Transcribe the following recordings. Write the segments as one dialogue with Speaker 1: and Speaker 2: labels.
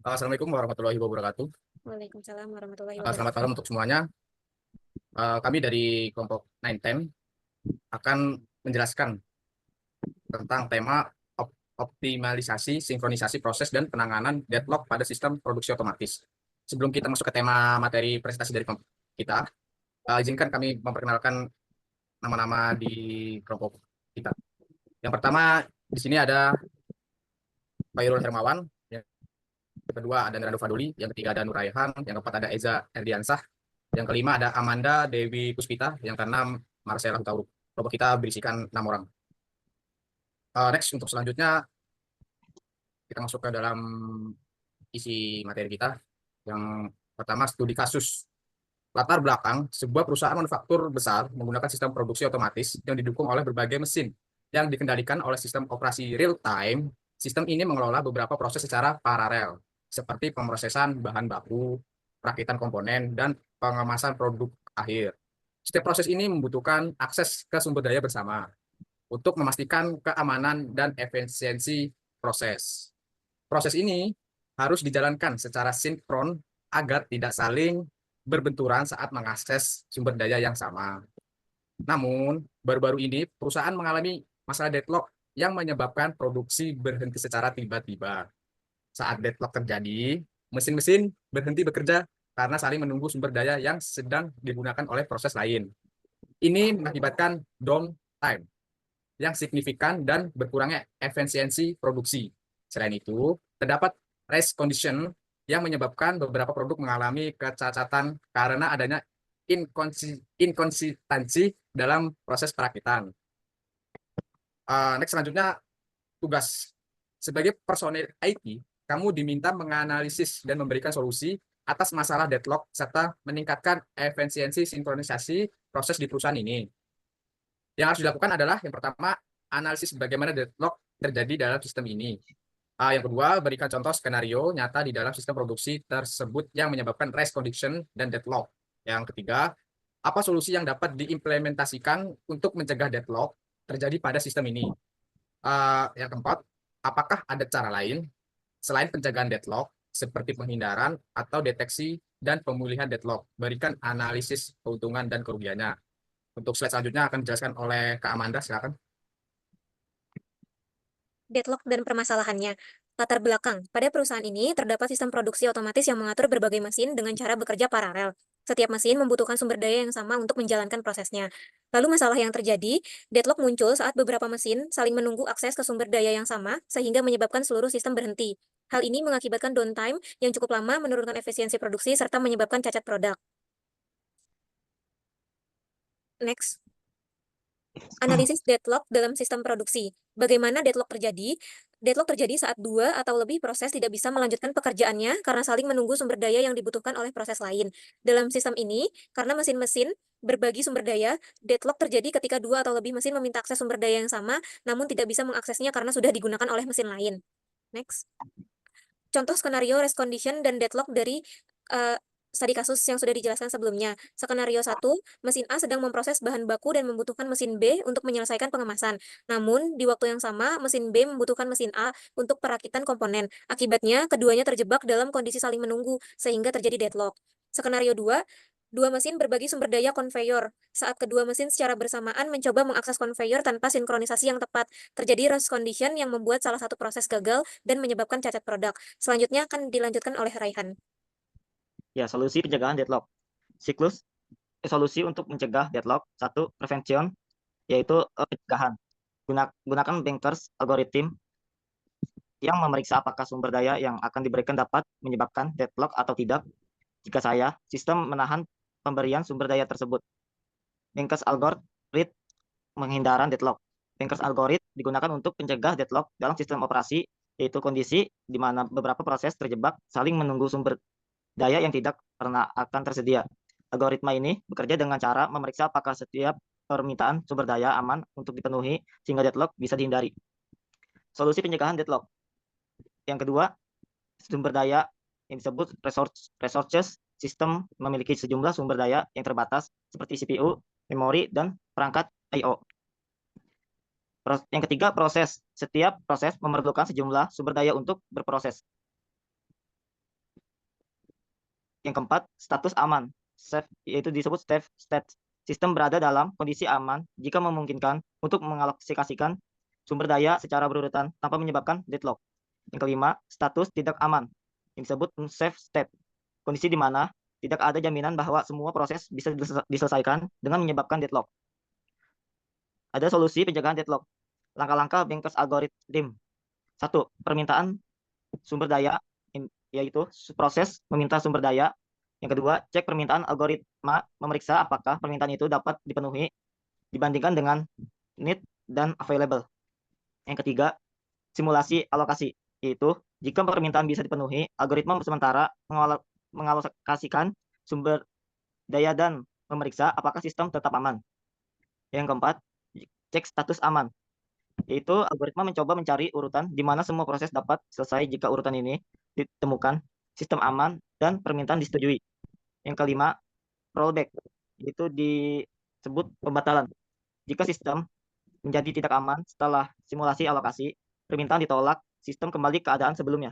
Speaker 1: Assalamualaikum warahmatullahi wabarakatuh.
Speaker 2: Waalaikumsalam warahmatullahi
Speaker 1: Selamat
Speaker 2: wabarakatuh.
Speaker 1: malam untuk semuanya. Kami dari kelompok 910 akan menjelaskan tentang tema optimalisasi, sinkronisasi proses dan penanganan deadlock pada sistem produksi otomatis. Sebelum kita masuk ke tema materi presentasi dari kelompok kita, izinkan kami memperkenalkan nama-nama di kelompok kita. Yang pertama di sini ada Pak Irul Hermawan, yang kedua ada Nerando Faduli, yang ketiga ada Nur Raihan, yang keempat ada Eza Erdiansah, yang kelima ada Amanda Dewi Puspita, yang keenam Marcella Hutauruk. Kelompok kita berisikan 6 orang. Next untuk selanjutnya kita masuk ke dalam isi materi kita. Yang pertama studi kasus. Latar belakang sebuah perusahaan manufaktur besar menggunakan sistem produksi otomatis yang didukung oleh berbagai mesin yang dikendalikan oleh sistem operasi real time. Sistem ini mengelola beberapa proses secara paralel, seperti pemrosesan bahan baku, perakitan komponen, dan pengemasan produk akhir. Setiap proses ini membutuhkan akses ke sumber daya bersama untuk memastikan keamanan dan efisiensi proses. Proses ini harus dijalankan secara sinkron agar tidak saling berbenturan saat mengakses sumber daya yang sama. Namun, baru-baru ini perusahaan mengalami masalah deadlock yang menyebabkan produksi berhenti secara tiba-tiba. Saat deadlock terjadi, mesin-mesin berhenti bekerja karena saling menunggu sumber daya yang sedang digunakan oleh proses lain. Ini mengakibatkan downtime yang signifikan dan berkurangnya efisiensi produksi. Selain itu, terdapat race condition yang menyebabkan beberapa produk mengalami kecacatan karena adanya inkonsistensi dalam proses perakitan. Next selanjutnya tugas sebagai personil IT, kamu diminta menganalisis dan memberikan solusi atas masalah deadlock serta meningkatkan efisiensi sinkronisasi proses di perusahaan ini. Yang harus dilakukan adalah yang pertama, analisis bagaimana deadlock terjadi dalam sistem ini. Yang kedua, berikan contoh skenario nyata di dalam sistem produksi tersebut yang menyebabkan race condition dan deadlock. Yang ketiga, apa solusi yang dapat diimplementasikan untuk mencegah deadlock terjadi pada sistem ini. Yang keempat, apakah ada cara lain selain pencegahan deadlock seperti penghindaran atau deteksi dan pemulihan deadlock. Berikan analisis keuntungan dan kerugiannya. Untuk slide selanjutnya akan dijelaskan oleh Kak Amanda, silakan.
Speaker 2: Deadlock dan permasalahannya. Latar belakang. Pada perusahaan ini terdapat sistem produksi otomatis yang mengatur berbagai mesin dengan cara bekerja paralel. Setiap mesin membutuhkan sumber daya yang sama untuk menjalankan prosesnya. Lalu masalah yang terjadi, deadlock muncul saat beberapa mesin saling menunggu akses ke sumber daya yang sama sehingga menyebabkan seluruh sistem berhenti. Hal ini mengakibatkan downtime yang cukup lama, menurunkan efisiensi produksi, serta menyebabkan cacat produk. Next. Analisis deadlock dalam sistem produksi. Bagaimana deadlock terjadi? Deadlock terjadi saat dua atau lebih proses tidak bisa melanjutkan pekerjaannya karena saling menunggu sumber daya yang dibutuhkan oleh proses lain. Dalam sistem ini, karena mesin-mesin berbagi sumber daya, deadlock terjadi ketika dua atau lebih mesin meminta akses sumber daya yang sama, namun tidak bisa mengaksesnya karena sudah digunakan oleh mesin lain. Next. Contoh skenario race condition dan deadlock dari uh, studi kasus yang sudah dijelaskan sebelumnya. Skenario 1, mesin A sedang memproses bahan baku dan membutuhkan mesin B untuk menyelesaikan pengemasan. Namun, di waktu yang sama, mesin B membutuhkan mesin A untuk perakitan komponen. Akibatnya, keduanya terjebak dalam kondisi saling menunggu, sehingga terjadi deadlock. Skenario 2, dua mesin berbagi sumber daya konveyor. Saat kedua mesin secara bersamaan mencoba mengakses konveyor tanpa sinkronisasi yang tepat, terjadi race condition yang membuat salah satu proses gagal dan menyebabkan cacat produk. Selanjutnya akan dilanjutkan oleh Raihan.
Speaker 3: Ya, solusi pencegahan deadlock. Solusi untuk mencegah deadlock. Satu, prevention, yaitu pencegahan. Gunakan bankers algorithm yang memeriksa apakah sumber daya yang akan diberikan dapat menyebabkan deadlock atau tidak. Jika saya, sistem menahan pemberian sumber daya tersebut. Bankers algorithm menghindaran deadlock. Bankers algorithm digunakan untuk mencegah deadlock dalam sistem operasi, yaitu kondisi di mana beberapa proses terjebak saling menunggu sumber daya yang tidak pernah akan tersedia. Algoritma ini bekerja dengan cara memeriksa apakah setiap permintaan sumber daya aman untuk dipenuhi sehingga deadlock bisa dihindari. Solusi pencegahan deadlock. Yang kedua, sumber daya yang disebut resources. Sistem memiliki sejumlah sumber daya yang terbatas seperti CPU, memori, dan perangkat I/O. Yang ketiga, proses. Setiap proses memerlukan sejumlah sumber daya untuk berproses. Yang keempat, status aman. Safe, yaitu disebut safe state. Sistem berada dalam kondisi aman jika memungkinkan untuk mengalokasikan sumber daya secara berurutan tanpa menyebabkan deadlock. Yang kelima, status tidak aman, yang disebut unsafe state. Kondisi di mana tidak ada jaminan bahwa semua proses bisa diselesaikan dengan menyebabkan deadlock. Ada solusi pencegahan deadlock. Langkah-langkah Bankers algorithm. 1. Permintaan sumber daya, yaitu proses meminta sumber daya. Yang kedua, cek permintaan algoritma, memeriksa apakah permintaan itu dapat dipenuhi dibandingkan dengan need dan available. Yang ketiga, simulasi alokasi, yaitu jika permintaan bisa dipenuhi, algoritma sementara mengalokasikan sumber daya dan memeriksa apakah sistem tetap aman. Yang keempat, cek status aman, yaitu algoritma mencoba mencari urutan di mana semua proses dapat selesai jika urutan ini ditemukan, sistem aman, dan permintaan disetujui. Yang kelima, rollback, yaitu disebut pembatalan. Jika sistem menjadi tidak aman setelah simulasi alokasi, permintaan ditolak, sistem kembali ke keadaan sebelumnya.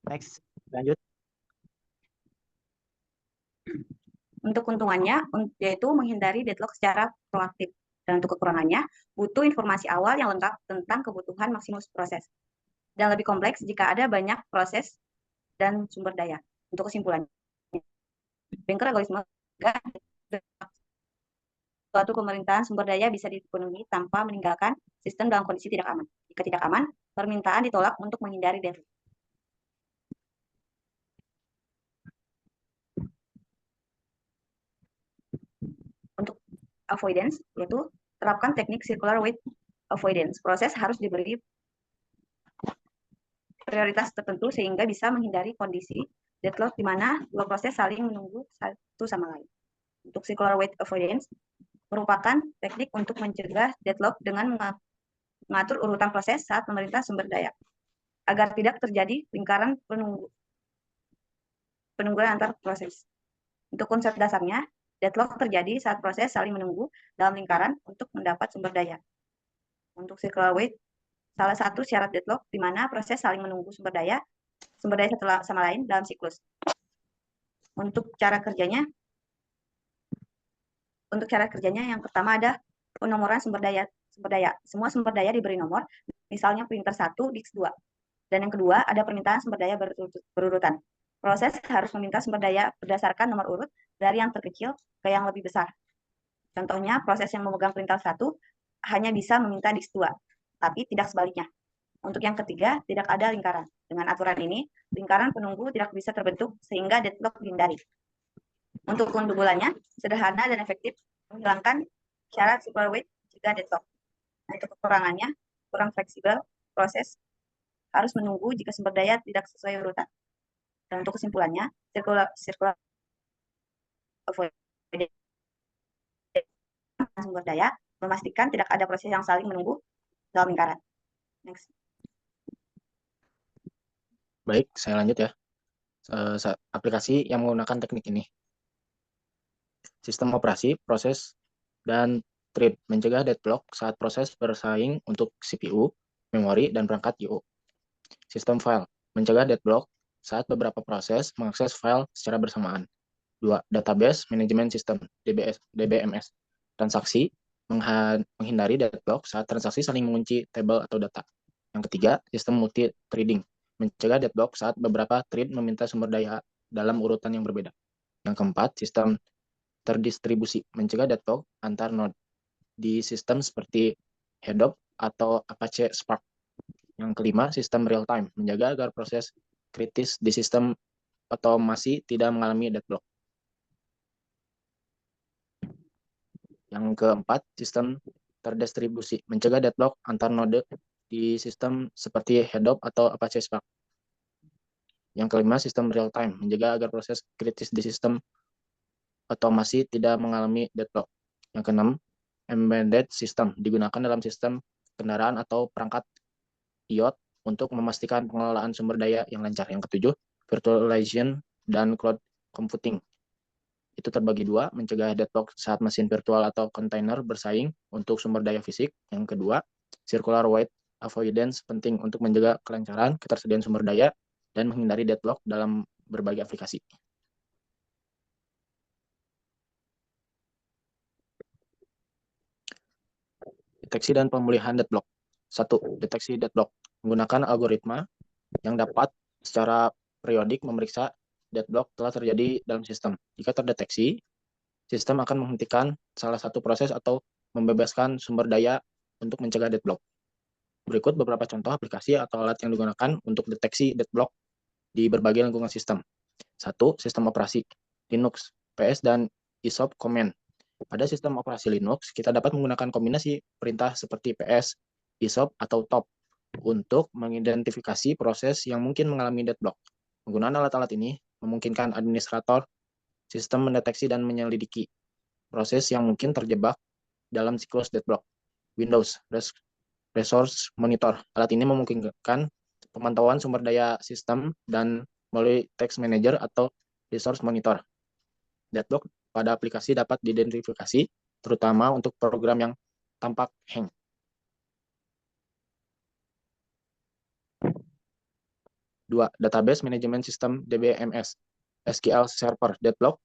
Speaker 3: Next, lanjut.
Speaker 4: Untuk keuntungannya, yaitu menghindari deadlock secara proaktif. Dan untuk kekurangannya, butuh informasi awal yang lengkap tentang kebutuhan maksimum proses. Dan lebih kompleks jika ada banyak proses dan sumber daya. Untuk kesimpulannya, Banker algoritma suatu pemerintahan sumber daya bisa dipenuhi tanpa meninggalkan sistem dalam kondisi tidak aman. Jika tidak aman, permintaan ditolak untuk menghindari deadlock. Untuk avoidance, yaitu terapkan teknik circular weight avoidance. Proses harus diberi prioritas tertentu sehingga bisa menghindari kondisi deadlock di mana dua proses saling menunggu satu sama lain. Untuk circular weight avoidance merupakan teknik untuk mencegah deadlock dengan mengatur urutan proses saat memerintah sumber daya agar tidak terjadi lingkaran penungguan antar proses. Untuk konsep dasarnya, deadlock terjadi saat proses saling menunggu dalam lingkaran untuk mendapat sumber daya. Untuk circular weight, salah satu syarat deadlock di mana proses saling menunggu sumber daya satu sama lain dalam siklus. Untuk cara kerjanya yang pertama ada penomoran sumber daya. Semua sumber daya diberi nomor, misalnya printer 1, disk 2. Dan yang kedua ada permintaan sumber daya berurutan. Proses harus meminta sumber daya berdasarkan nomor urut dari yang terkecil ke yang lebih besar. Contohnya, proses yang memegang printer 1 hanya bisa meminta disk 2, tapi tidak sebaliknya. Untuk yang ketiga, tidak ada lingkaran. Dengan aturan ini, lingkaran penunggu tidak bisa terbentuk sehingga deadlock dihindari. Untuk keunggulannya, sederhana dan efektif, menghilangkan syarat circular weight jika deadlock. Nah, untuk kekurangannya, kurang fleksibel, proses harus menunggu jika sumber daya tidak sesuai urutan. Dan untuk kesimpulannya, circular avoidance sumber daya memastikan tidak ada proses yang saling menunggu dalam lingkaran. Next.
Speaker 5: Baik, saya lanjut ya. Aplikasi yang menggunakan teknik ini. Sistem operasi, proses, dan thread mencegah deadlock saat proses bersaing untuk CPU, memori, dan perangkat I/O. Sistem file mencegah deadlock saat beberapa proses mengakses file secara bersamaan. 2. Database Management System, DBMS. Transaksi menghindari deadlock saat transaksi saling mengunci tabel atau data. Yang ketiga, sistem multi-threading mencegah deadlock saat beberapa thread meminta sumber daya dalam urutan yang berbeda. Yang keempat, sistem terdistribusi mencegah deadlock antar node di sistem seperti Hadoop atau Apache Spark. Yang kelima, sistem real-time menjaga agar proses kritis di sistem otomasi tidak mengalami deadlock. Yang keempat, sistem terdistribusi mencegah deadlock antar node di sistem seperti Hadoop atau Apache Spark. Yang kelima, sistem real-time menjaga agar proses kritis di sistem otomasi tidak mengalami deadlock. Yang keenam, embedded system digunakan dalam sistem kendaraan atau perangkat IoT untuk memastikan pengelolaan sumber daya yang lancar. Yang ketujuh, virtualization dan cloud computing. Itu terbagi dua, mencegah deadlock saat mesin virtual atau kontainer bersaing untuk sumber daya fisik. Yang kedua, circular weight avoidance penting untuk menjaga kelancaran ketersediaan sumber daya dan menghindari deadlock dalam berbagai aplikasi. Deteksi dan pemulihan deadlock. 1. Deteksi deadlock. Menggunakan algoritma yang dapat secara periodik memeriksa deadlock telah terjadi dalam sistem. Jika terdeteksi, sistem akan menghentikan salah satu proses atau membebaskan sumber daya untuk mencegah deadlock. Berikut beberapa contoh aplikasi atau alat yang digunakan untuk deteksi deadlock di berbagai lingkungan sistem. 1. Sistem operasi Linux, PS, dan ISOP command. Pada sistem operasi Linux, kita dapat menggunakan kombinasi perintah seperti PS, ISOP, atau TOP untuk mengidentifikasi proses yang mungkin mengalami deadlock. Penggunaan alat-alat ini memungkinkan administrator sistem mendeteksi dan menyelidiki proses yang mungkin terjebak dalam siklus deadlock. Windows Resource Monitor. Alat ini memungkinkan pemantauan sumber daya sistem dan melalui Task Manager atau Resource Monitor. Deadlock pada aplikasi dapat diidentifikasi, terutama untuk program yang tampak hang. Dua, Database Management System DBMS, SQL Server Deadlock,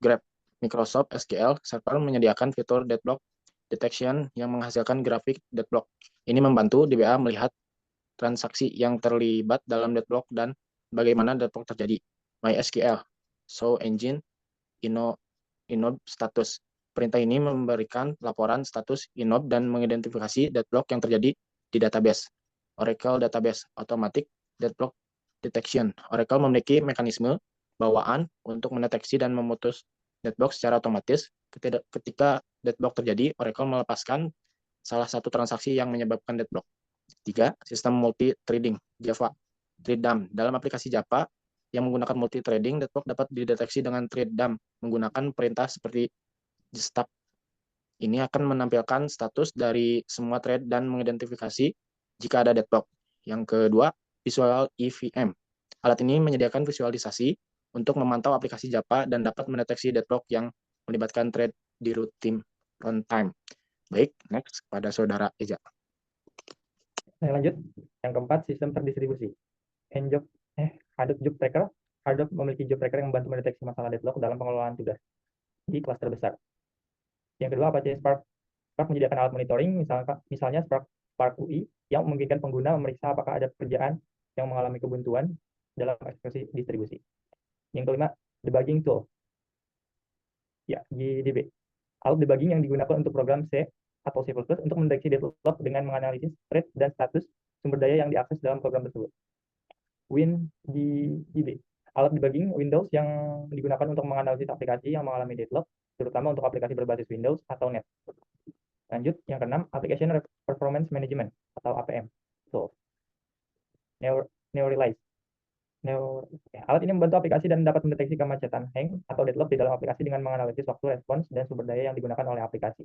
Speaker 5: Grep. Microsoft SQL Server menyediakan fitur deadlock detection yang menghasilkan grafik deadlock. Ini membantu DBA melihat transaksi yang terlibat dalam deadlock dan bagaimana deadlock terjadi. MySQL Show Engine Inob status. Perintah ini memberikan laporan status Inob dan mengidentifikasi deadlock yang terjadi di database. Oracle Database Automatic Deadlock Detection. Oracle memiliki mekanisme bawaan untuk mendeteksi dan memutus deadlock secara otomatis. Ketika deadlock terjadi, Oracle melepaskan salah satu transaksi yang menyebabkan deadlock. 3. Sistem multi-threading Java ThreadDump. Dalam aplikasi Java yang menggunakan multi-threading, deadlock dapat dideteksi dengan ThreadDump menggunakan perintah seperti gstop. Ini akan menampilkan status dari semua thread dan mengidentifikasi jika ada deadlock. Yang kedua, Visual EVM. Alat ini menyediakan visualisasi untuk memantau aplikasi Java dan dapat mendeteksi deadlock yang melibatkan thread di routine runtime. Baik, next pada Saudara Eja.
Speaker 6: Saya lanjut. Yang keempat, sistem terdistribusi. Hadoop Job Tracker. Hadoop memiliki job tracker yang membantu mendeteksi masalah deadlock dalam pengelolaan tugas di klaster besar. Yang kedua, Apache Spark. Spark menyediakan alat monitoring, misalnya Spark UI, yang memungkinkan pengguna memeriksa apakah ada pekerjaan yang mengalami kebuntuan dalam eksekusi distribusi. Yang kelima, debugging tool. Ya, GDB. Alat debugging yang digunakan untuk program C atau C++ untuk mendeteksi deadlock dengan menganalisis thread dan status sumber daya yang diakses dalam program tersebut. WinGDB. Alat debugging Windows yang digunakan untuk menganalisis aplikasi yang mengalami deadlock, terutama untuk aplikasi berbasis Windows atau Net. Lanjut, yang keenam, Application Performance Management atau APM. Neuralize. Alat ini membantu aplikasi dan dapat mendeteksi kemacetan hang atau deadlock di dalam aplikasi dengan menganalisis waktu respons dan sumber daya yang digunakan oleh aplikasi.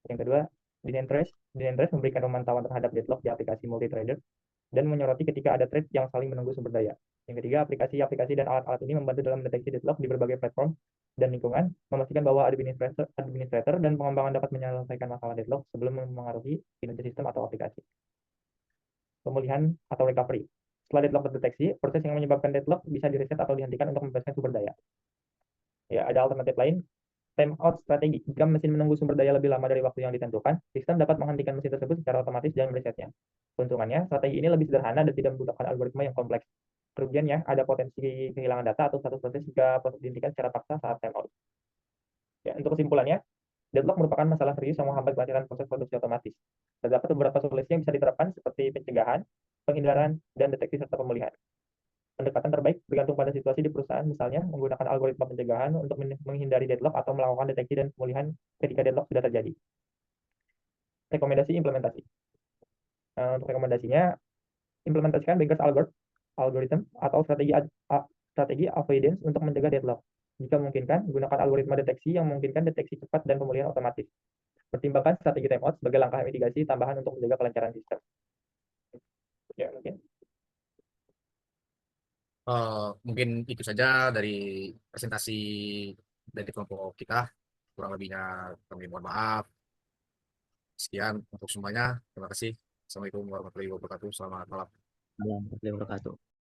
Speaker 6: Yang kedua, Dynatrace. Dynatrace memberikan pemantauan terhadap deadlock di aplikasi multi-threader dan menyoroti ketika ada thread yang saling menunggu sumber daya. Yang ketiga, aplikasi dan alat-alat ini membantu dalam mendeteksi deadlock di berbagai platform dan lingkungan, memastikan bahwa administrator dan pengembangan dapat menyelesaikan masalah deadlock sebelum memengaruhi kinerja sistem atau aplikasi. Pemulihan atau recovery. Setelah deadlock terdeteksi, proses yang menyebabkan deadlock bisa direset atau dihentikan untuk membebaskan sumber daya. Ya, ada alternatif lain, timeout strategi. Jika mesin menunggu sumber daya lebih lama dari waktu yang ditentukan, sistem dapat menghentikan mesin tersebut secara otomatis dan meresetnya. Keuntungannya, strategi ini lebih sederhana dan tidak membutuhkan algoritma yang kompleks. Kerugiannya, ada potensi kehilangan data atau status proses jika proses dihentikan secara paksa saat timeout. Ya, untuk kesimpulannya, deadlock merupakan masalah serius yang menghambat kelancaran proses produksi otomatis. Terdapat beberapa solusi yang bisa diterapkan seperti pencegahan, penghindaran, dan deteksi serta pemulihan. Pendekatan terbaik bergantung pada situasi di perusahaan, misalnya menggunakan algoritma pencegahan untuk menghindari deadlock atau melakukan deteksi dan pemulihan ketika deadlock sudah terjadi. Rekomendasi implementasi. Untuk rekomendasinya, implementasikan Bankers algorithm atau strategi avoidance untuk mencegah deadlock. Jika memungkinkan, gunakan algoritma deteksi yang memungkinkan deteksi cepat dan pemulihan otomatis. Pertimbangkan strategi timeout sebagai langkah mitigasi tambahan untuk menjaga kelancaran sistem. Ya, mungkin.
Speaker 1: Mungkin itu saja dari presentasi dari kelompok kita. Kurang lebihnya kami mohon maaf. Sekian untuk semuanya. Terima kasih. Assalamualaikum warahmatullahi wabarakatuh. Selamat malam.
Speaker 3: Warahmatullahi wabarakatuh.